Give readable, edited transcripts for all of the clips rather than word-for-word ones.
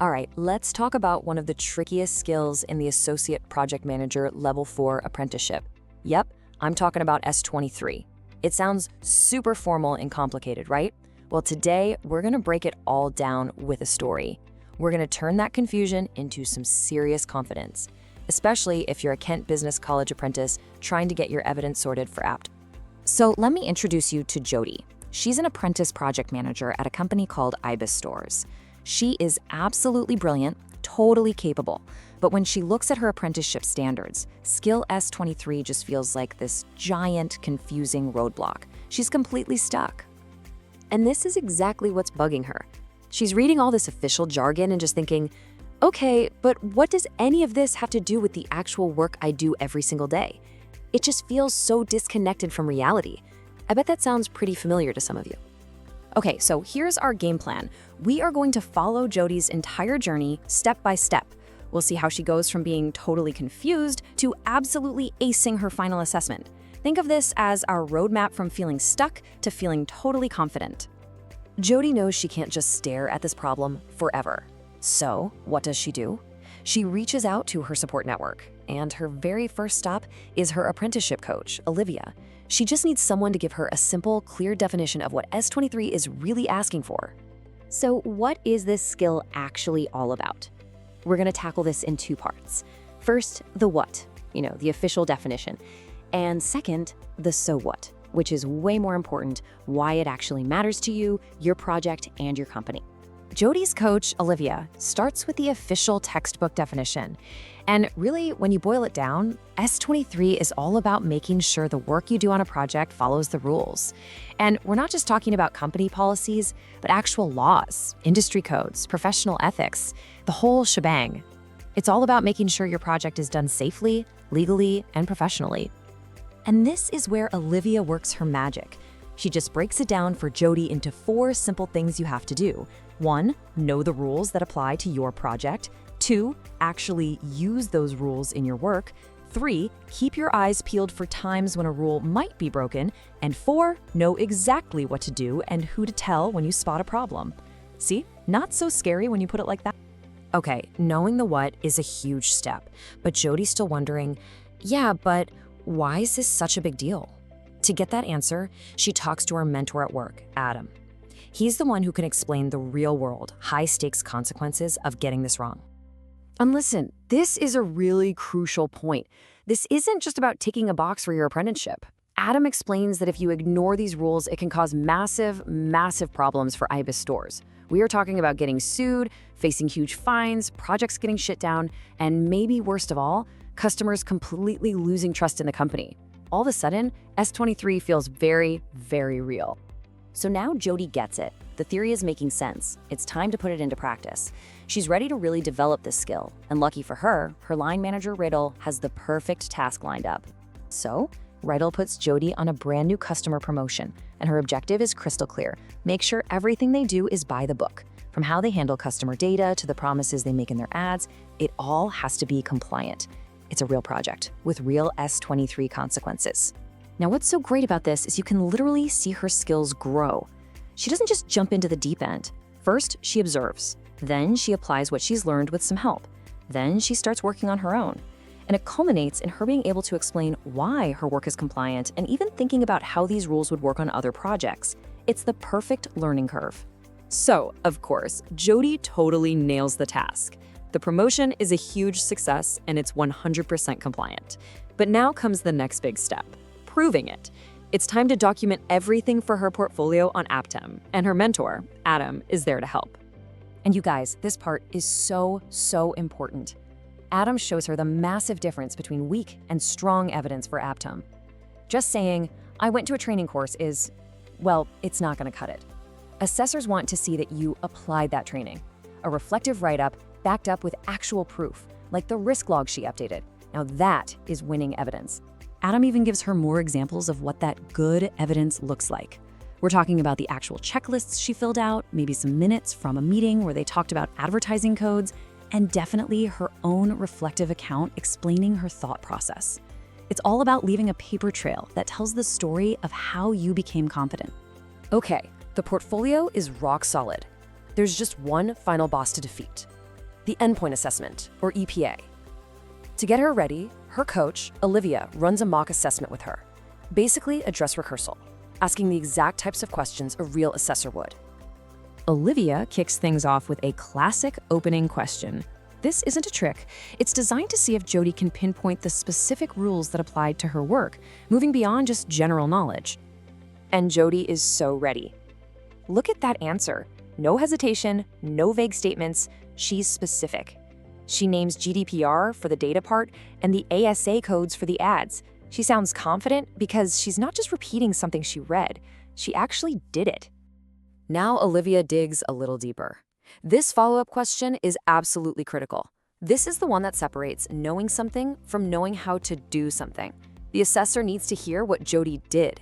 All right, let's talk about one of the trickiest skills in the Associate Project Manager Level 4 apprenticeship. Yep, I'm talking about S23. It sounds super formal and complicated, right? Well, today we're going to break it all down with a story. We're going to turn that confusion into some serious confidence, especially if you're a Kent Business College apprentice trying to get your evidence sorted for APT. So let me introduce you to Jody. She's an apprentice project manager at a company called Ibis Stores. She is absolutely brilliant, totally capable, but when she looks at her apprenticeship standards, Skill S23 just feels like this giant, confusing roadblock. She's completely stuck. And this is exactly what's bugging her. She's reading all this official jargon and just thinking, okay, but what does any of this have to do with the actual work I do every single day? It just feels so disconnected from reality. I bet that sounds pretty familiar to some of you. Okay, so here's our game plan. We are going to follow Jody's entire journey step by step. We'll see how she goes from being totally confused to absolutely acing her final assessment. Think of this as our roadmap from feeling stuck to feeling totally confident. Jody knows she can't just stare at this problem forever. So what does she do? She reaches out to her support network, and her very first stop is her apprenticeship coach, Olivia. She just needs someone to give her a simple, clear definition of what S23 is really asking for. So what is this skill actually all about? We're going to tackle this in two parts. First, the what, the official definition. And second, the so what, which is way more important, why it actually matters to you, your project, and your company. Jody's coach, Olivia, starts with the official textbook definition. And really, when you boil it down, S23 is all about making sure the work you do on a project follows the rules. And we're not just talking about company policies, but actual laws, industry codes, professional ethics, the whole shebang. It's all about making sure your project is done safely, legally, and professionally. And this is where Olivia works her magic. She just breaks it down for Jody into 4 simple things you have to do. 1, know the rules that apply to your project. 2, actually use those rules in your work. 3, keep your eyes peeled for times when a rule might be broken. And 4, know exactly what to do and who to tell when you spot a problem. See, not so scary when you put it like that. Okay, knowing the what is a huge step, but Jody's still wondering, yeah, but why is this such a big deal? To get that answer, she talks to her mentor at work, Adam. He's the one who can explain the real-world, high-stakes consequences of getting this wrong. And listen, this is a really crucial point. This isn't just about ticking a box for your apprenticeship. Adam explains that if you ignore these rules, it can cause massive, massive problems for Ibis Stores. We are talking about getting sued, facing huge fines, projects getting shut down, and maybe worst of all, customers completely losing trust in the company. All of a sudden, S23 feels very, very real. So now Jody gets it. The theory is making sense. It's time to put it into practice. She's ready to really develop this skill. And lucky for her, her line manager, Riddle, has the perfect task lined up. So, Riddle puts Jody on a brand new customer promotion, and her objective is crystal clear. Make sure everything they do is by the book. From how they handle customer data to the promises they make in their ads, it all has to be compliant. It's a real project with real S23 consequences. Now, what's so great about this is you can literally see her skills grow. She doesn't just jump into the deep end. First, she observes. Then she applies what she's learned with some help. Then she starts working on her own. And it culminates in her being able to explain why her work is compliant and even thinking about how these rules would work on other projects. It's the perfect learning curve. So, of course, Jody totally nails the task. The promotion is a huge success and it's 100% compliant. But now comes the next big step. Proving it. It's time to document everything for her portfolio on Aptem, and her mentor, Adam, is there to help. And you guys, this part is so, so important. Adam shows her the massive difference between weak and strong evidence for Aptem. Just saying, I went to a training course is, well, it's not going to cut it. Assessors want to see that you applied that training. A reflective write-up backed up with actual proof, like the risk log she updated. Now that is winning evidence. Adam even gives her more examples of what that good evidence looks like. We're talking about the actual checklists she filled out, maybe some minutes from a meeting where they talked about advertising codes, and definitely her own reflective account explaining her thought process. It's all about leaving a paper trail that tells the story of how you became confident. Okay, the portfolio is rock solid. There's just one final boss to defeat. the endpoint assessment, or EPA. To get her ready, her coach, Olivia, runs a mock assessment with her. Basically, a dress rehearsal, asking the exact types of questions a real assessor would. Olivia kicks things off with a classic opening question. This isn't a trick. It's designed to see if Jody can pinpoint the specific rules that applied to her work, moving beyond just general knowledge. And Jody is so ready. Look at that answer. No hesitation, no vague statements. She's specific. She names GDPR for the data part and the ASA codes for the ads. She sounds confident because she's not just repeating something she read. She actually did it. Now Olivia digs a little deeper. This follow-up question is absolutely critical. This is the one that separates knowing something from knowing how to do something. The assessor needs to hear what Jody did.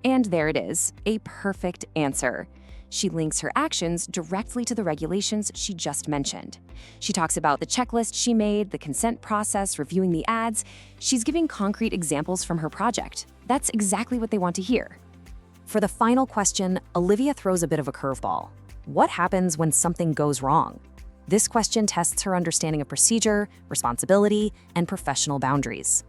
And there it is, a perfect answer. She links her actions directly to the regulations she just mentioned. She talks about the checklist she made, the consent process, reviewing the ads. She's giving concrete examples from her project. That's exactly what they want to hear. For the final question, Olivia throws a bit of a curveball. What happens when something goes wrong? This question tests her understanding of procedure, responsibility, and professional boundaries.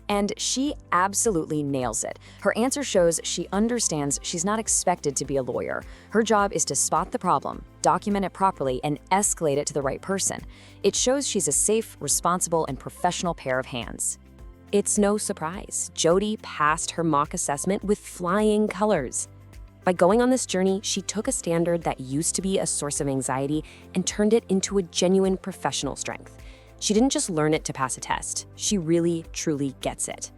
And she absolutely nails it. Her answer shows she understands she's not expected to be a lawyer. Her job is to spot the problem, document it properly, and escalate it to the right person. It shows she's a safe, responsible, and professional pair of hands. It's no surprise. Jody passed her mock assessment with flying colors. By going on this journey, she took a standard that used to be a source of anxiety and turned it into a genuine professional strength. She didn't just learn it to pass a test. She really, truly gets it.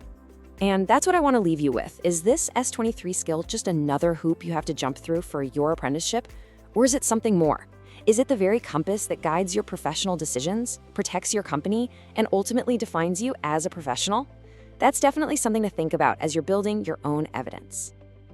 And that's what I want to leave you with. Is this S23 skill just another hoop you have to jump through for your apprenticeship? Or is it something more? Is it the very compass that guides your professional decisions, protects your company, and ultimately defines you as a professional? That's definitely something to think about as you're building your own evidence.